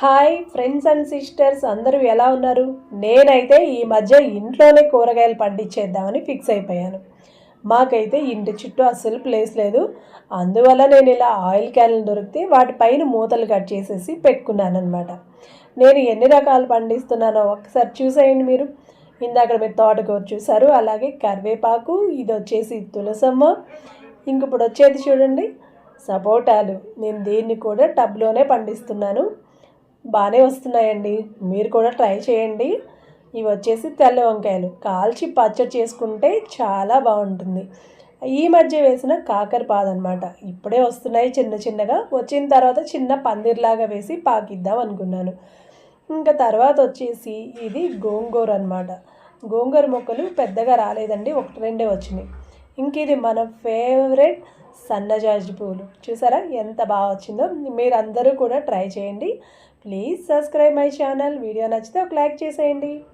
Hi friends and sisters, అందరూ ఎలా ఉన్నారు? నేనైతే ఈ మధ్య ఇంట్లోనే కూరగాయలు పండించేద్దామని ఫిక్స్ అయిపోయాను. మాకైతే ఇంటి చుట్టూ అస్సలు ప్లేస్ లేదు. అందువల్ల నేను ఇలా ఆయిల్ క్యాన్లు దొరికితే వాటిపైన మూతలు కట్ చేసేసి పెట్టుకున్నాను అనమాట. నేను ఎన్ని రకాలు పండిస్తున్నానో ఒకసారి చూసేయండి మీరు. ఇందాక మీరు తోటకూర చూసారు, అలాగే కరివేపాకు, ఇది వచ్చేసి తులసమ్మ, ఇంక ఇప్పుడు వచ్చేది చూడండి సపోటాలు. నేను దీన్ని కూడా టబ్లోనే పండిస్తున్నాను. బాగానే వస్తున్నాయండి, మీరు కూడా ట్రై చేయండి. ఇవి వచ్చేసి తెల్ల వంకాయలు, కాల్చి పచ్చడి చేసుకుంటే చాలా బాగుంటుంది. ఈ మధ్య వేసిన కాకరపాదు అనమాట. ఇప్పుడే వస్తున్నాయి చిన్న చిన్నగా, వచ్చిన తర్వాత చిన్న పందిర్లాగా వేసి పాకిద్దాం అనుకున్నాను. ఇంకా తర్వాత వచ్చేసి ఇది గోంగూర అనమాట. గోంగూర మొక్కలు పెద్దగా రాలేదండి, ఒకటి రెండే వచ్చినాయి. ఇంక ఇది మన ఫేవరెట్ సన్నజాజి పూలు. చూసారా ఎంత బాగా వచ్చిందో? మీరందరూ కూడా ట్రై చేయండి. Please subscribe my channel. Video నచ్చితే ఒక లైక్ చేసేయండి.